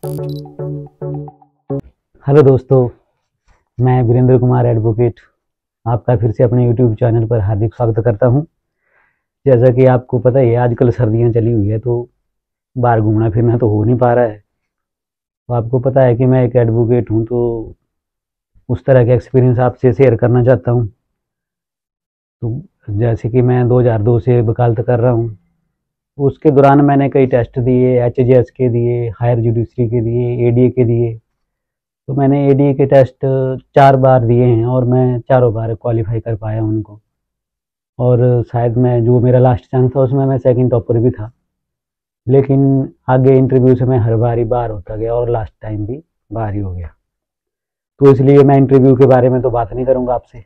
Hello दोस्तों, मैं Virendra Kumar advocate आपका फिर से अपने यूट्यूब चैनल पर हार्दिक स्वागत करता हूं। जैसा कि आपको पता ही है, आजकल सर्दियां चली हुई है तो बाहर घूमना फिरना तो हो नहीं पा रहा है। तो आपको पता है कि मैं एक एडवोकेट हूं, तो उस तरह के एक्सपीरियंस आपसे शेयर करना चाहता हूं। तो जैसे कि मैं 2002 से वकालत कर रहा हूं, उसके दौरान मैंने कई टेस्ट दिए, HJS के दिए, हायर जुडिशरी के दिए, ADA के दिए। तो मैंने ADA के टेस्ट 4 बार दिए हैं और मैं चारों बार क्वालिफाई कर पाया उनको। और शायद मैं जो मेरा लास्ट चांस था उसमें मैं सेकंड टॉपर भी था। लेकिन आगे इंटरव्यू से मैं हर बार ही बाहर होता गया और लास्ट टाइम भी बाहर ही हो गया। तो इसलिए मैं इंटरव्यू के बारे में तो बात नहीं करूँगा आपसे,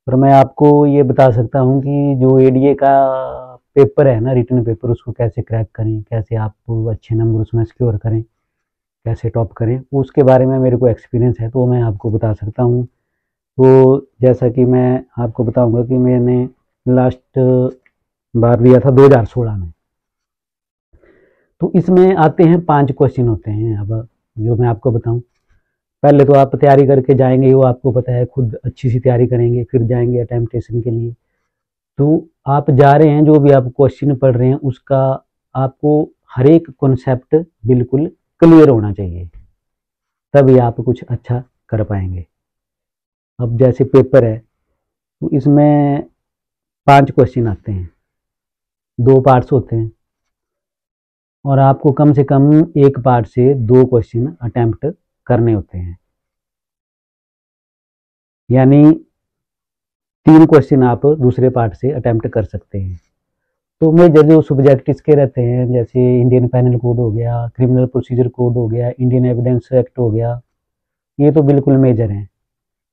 पर मैं आपको ये बता सकता हूँ कि जो ADA का पेपर है ना, रिटन पेपर, उसको कैसे क्रैक करें, कैसे आप अच्छे नंबर उसमें सिक्योर करें, कैसे टॉप करें, उसके बारे में मेरे को एक्सपीरियंस है तो मैं आपको बता सकता हूँ। तो जैसा कि मैं आपको बताऊंगा कि मैंने लास्ट बार दिया था 2016 में। तो इसमें आते हैं 5 क्वेश्चन होते हैं। अब जो मैं आपको बताऊं, पहले तो आप तैयारी करके जाएंगे, वो आपको पता है, खुद अच्छी सी तैयारी करेंगे, फिर जाएंगे अटेम्पटेशन के लिए। तो आप जा रहे हैं, जो भी आप क्वेश्चन पढ़ रहे हैं उसका आपको हर एक कॉन्सेप्ट बिल्कुल क्लियर होना चाहिए, तभी आप कुछ अच्छा कर पाएंगे। अब जैसे पेपर है तो इसमें 5 क्वेश्चन आते हैं, 2 पार्ट्स होते हैं, और आपको कम से कम एक पार्ट से 2 क्वेश्चन अटेम्प्ट करने होते हैं। यानी 3 क्वेश्चन आप दूसरे पार्ट से अटेम्प्ट कर सकते हैं। तो मेजर जो सब्जेक्ट इसके रहते हैं, जैसे इंडियन पैनल कोड हो गया, क्रिमिनल प्रोसीजर कोड हो गया, इंडियन एविडेंस एक्ट हो गया, ये तो बिल्कुल मेजर हैं।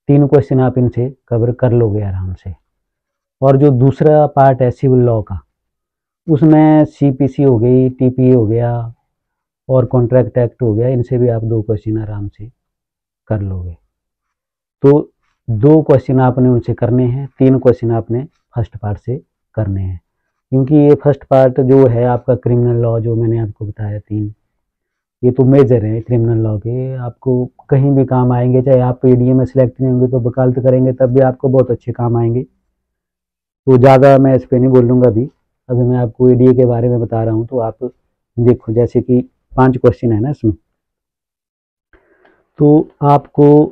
3 क्वेश्चन आप इनसे कवर कर लोगे आराम से। और जो दूसरा पार्ट है सिविल लॉ का, उसमें CPC हो गई, TPA हो गया और कॉन्ट्रैक्ट एक्ट हो गया, इनसे भी आप 2 क्वेश्चन आराम से कर लोगे। तो 2 क्वेश्चन आपने उनसे करने हैं, 3 क्वेश्चन आपने फर्स्ट पार्ट से करने हैं। क्योंकि ये फर्स्ट पार्ट जो है आपका क्रिमिनल लॉ, जो मैंने आपको बताया 3, ये तो मेजर है क्रिमिनल लॉ के, आपको कहीं भी काम आएंगे। चाहे आप ADA में सिलेक्ट नहीं होंगे तो वकालत करेंगे तब भी आपको बहुत अच्छे काम आएंगे। तो ज़्यादा मैं इस पर नहीं बोलूँगा अभी मैं आपको ADA के बारे में बता रहा हूँ। तो आप देखो, जैसे कि 5 क्वेश्चन है ना इसमें, तो आपको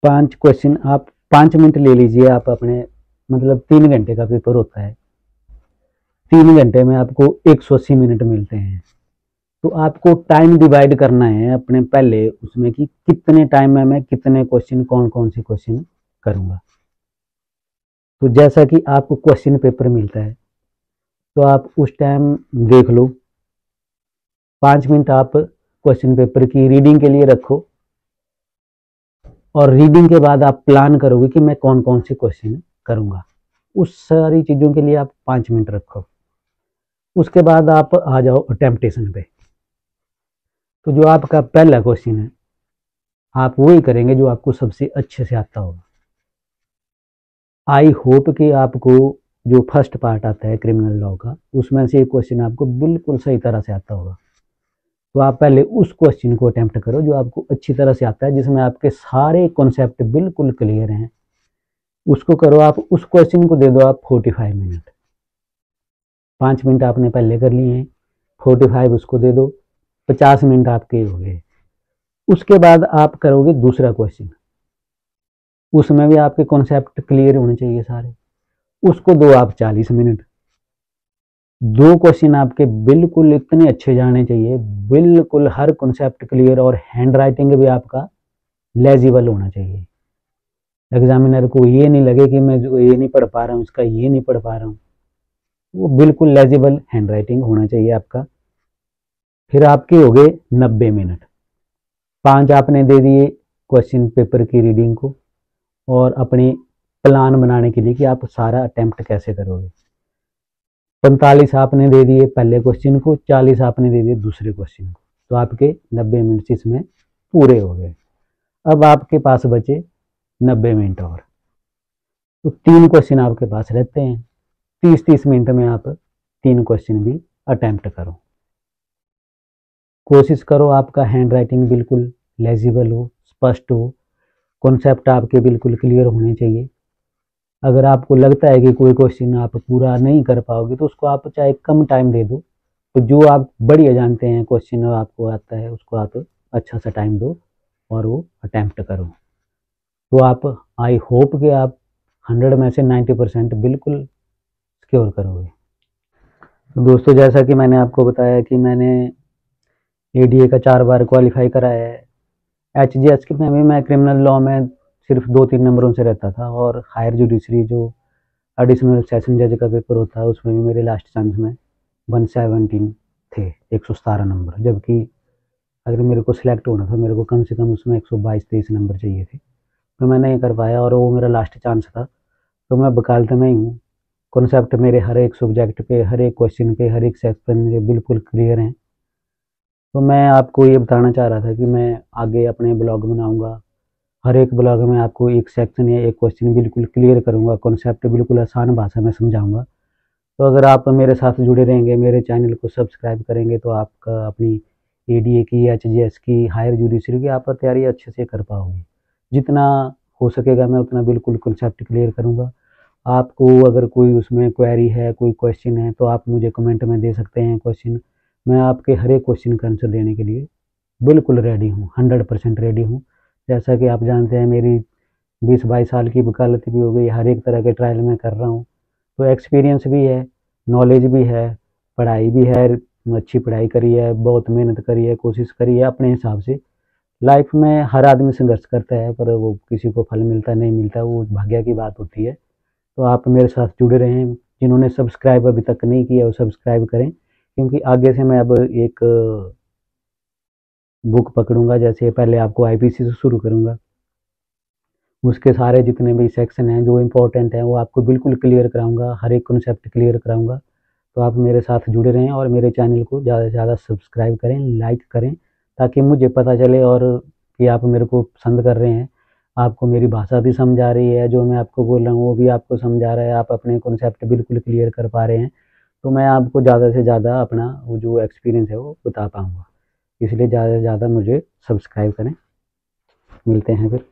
5 क्वेश्चन आप 5 मिनट ले लीजिए आप अपने, मतलब 3 घंटे का पेपर होता है, 3 घंटे में आपको 180 मिनट मिलते हैं। तो आपको टाइम डिवाइड करना है अपने पहले उसमें कि कितने टाइम में मैं कितने क्वेश्चन, कौन कौन से क्वेश्चन करूँगा। तो जैसा कि आपको क्वेश्चन पेपर मिलता है तो आप उस टाइम देख लो, 5 मिनट आप क्वेश्चन पेपर की रीडिंग के लिए रखो, और रीडिंग के बाद आप प्लान करोगे कि मैं कौन कौन से क्वेश्चन करूँगा। उस सारी चीज़ों के लिए आप 5 मिनट रखो। उसके बाद आप आ जाओ अटेम्पटेशन पे। तो जो आपका पहला क्वेश्चन है, आप वही करेंगे जो आपको सबसे अच्छे से आता होगा। आई होप कि आपको जो फर्स्ट पार्ट आता है क्रिमिनल लॉ का, उसमें से एक क्वेश्चन आपको बिल्कुल सही तरह से आता होगा। तो आप पहले उस क्वेश्चन को अटेम्प्ट करो जो आपको अच्छी तरह से आता है, जिसमें आपके सारे कॉन्सेप्ट बिल्कुल क्लियर हैं, उसको करो। आप उस क्वेश्चन को दे दो आप 45 मिनट। 5 मिनट आपने पहले कर लिए हैं, 45 उसको दे दो, 50 मिनट आपके हो गए। उसके बाद आप करोगे दूसरा क्वेश्चन, उसमें भी आपके कॉन्सेप्ट क्लियर होने चाहिए सारे, उसको दो आप 40 मिनट। 2 क्वेश्चन आपके बिल्कुल इतने अच्छे जाने चाहिए, बिल्कुल हर कॉन्सेप्ट क्लियर, और हैंड राइटिंग भी आपका लेजिबल होना चाहिए। एग्जामिनर को ये नहीं लगे कि मैं जो ये नहीं पढ़ पा रहा हूँ, इसका ये नहीं पढ़ पा रहा हूँ। वो बिल्कुल लेजिबल हैंड राइटिंग होना चाहिए आपका। फिर आपके हो गए 90 मिनट। 5 आपने दे दिए क्वेश्चन पेपर की रीडिंग को और अपनी प्लान बनाने के लिए कि आप सारा अटेम्प्ट कैसे करोगे। 45 आपने दे दिए पहले क्वेश्चन को, 40 आपने दे दिए दूसरे क्वेश्चन को। तो आपके 90 मिनट इसमें पूरे हो गए। अब आपके पास बचे 90 मिनट और। तो 3 क्वेश्चन आपके पास रहते हैं, 30-30 मिनट में आप 3 क्वेश्चन भी अटेम्प्ट करो। कोशिश करो आपका हैंड राइटिंग बिल्कुल लेजिबल हो, स्पष्ट हो, कॉन्सेप्ट आपके बिल्कुल क्लियर होने चाहिए। अगर आपको लगता है कि कोई क्वेश्चन आप पूरा नहीं कर पाओगे तो उसको आप चाहे कम टाइम दे दो, तो जो आप बढ़िया जानते हैं क्वेश्चन आपको आता है उसको आप अच्छा सा टाइम दो और वो अटैम्प्ट करो। तो आप, आई होप कि आप 100 में से 90% बिल्कुल सिक्योर करोगे। तो दोस्तों, जैसा कि मैंने आपको बताया कि मैंने एडीए का 4 बार क्वालिफाई कराया है। एचजीएस के में भी मैं क्रिमिनल लॉ में सिर्फ 2-3 नंबरों से रहता था, और हायर जुडिशरी जो एडिशनल सेशन जज का पेपर होता है उसमें भी मेरे लास्ट चांस में 117 थे, 117 नंबर, जबकि अगर मेरे को सिलेक्ट होना था मेरे को कम से कम उसमें 122-23 नंबर चाहिए थे, तो मैं नहीं कर पाया और वो मेरा लास्ट चांस था। तो मैं वकालत में ही हूँ। कॉन्सेप्ट मेरे हर एक सब्जेक्ट पे, हर एक क्वेश्चन पे, हर एक सेक्शन मेरे बिल्कुल क्लियर हैं। तो मैं आपको ये बताना चाह रहा था कि मैं आगे अपने ब्लॉग बनाऊंगा, हर एक ब्लॉग में आपको एक सेक्शन या एक क्वेश्चन बिल्कुल क्लियर करूंगा, कॉन्सेप्ट बिल्कुल आसान भाषा में समझाऊंगा। तो अगर आप मेरे साथ जुड़े रहेंगे, मेरे चैनल को सब्सक्राइब करेंगे, तो आपका अपनी एडीए की, एचजीएस की, हायर जुडिशरी की आप तैयारी अच्छे से कर पाओगे। जितना हो सकेगा मैं उतना बिल्कुल कॉन्सेप्ट क्लियर करूंगा। आपको अगर कोई उसमें क्वेरी है, कोई क्वेश्चन है, तो आप मुझे कमेंट में दे सकते हैं क्वेश्चन। मैं आपके हर एक क्वेश्चन का आंसर देने के लिए बिल्कुल रेडी हूँ, 100% रेडी हूँ। जैसा कि आप जानते हैं मेरी 20-22 साल की वकालत भी हो गई, हर एक तरह के ट्रायल में कर रहा हूँ, तो एक्सपीरियंस भी है, नॉलेज भी है, पढ़ाई भी है, अच्छी पढ़ाई करी है, बहुत मेहनत करी है, कोशिश करी है अपने हिसाब से। लाइफ में हर आदमी संघर्ष करता है, पर वो किसी को फल मिलता नहीं मिलता वो भाग्य की बात होती है। तो आप मेरे साथ जुड़े रहें। जिन्होंने सब्सक्राइब अभी तक नहीं किया वो सब्सक्राइब करें, क्योंकि आगे से मैं अब एक बुक पकड़ूंगा। जैसे पहले आपको आईपीसी से शुरू करूंगा, उसके सारे जितने भी सेक्शन हैं जो इम्पोर्टेंट हैं वो आपको बिल्कुल क्लियर कराऊंगा, हर एक कॉन्सेप्ट क्लियर कराऊंगा। तो आप मेरे साथ जुड़े रहें और मेरे चैनल को ज़्यादा से ज़्यादा सब्सक्राइब करें, लाइक करें, ताकि मुझे पता चले और कि आप मेरे को पसंद कर रहे हैं। आपको मेरी भाषा भी समझ आ रही है, जो मैं आपको बोल रहा हूँ वो भी आपको समझ आ रहा है, आप अपने कॉन्सेप्ट बिल्कुल क्लियर कर पा रहे हैं। तो मैं आपको ज़्यादा से ज़्यादा अपना वो जो एक्सपीरियंस है वो बता पाऊँगा। इसलिए ज़्यादा से ज़्यादा मुझे सब्सक्राइब करें। मिलते हैं फिर।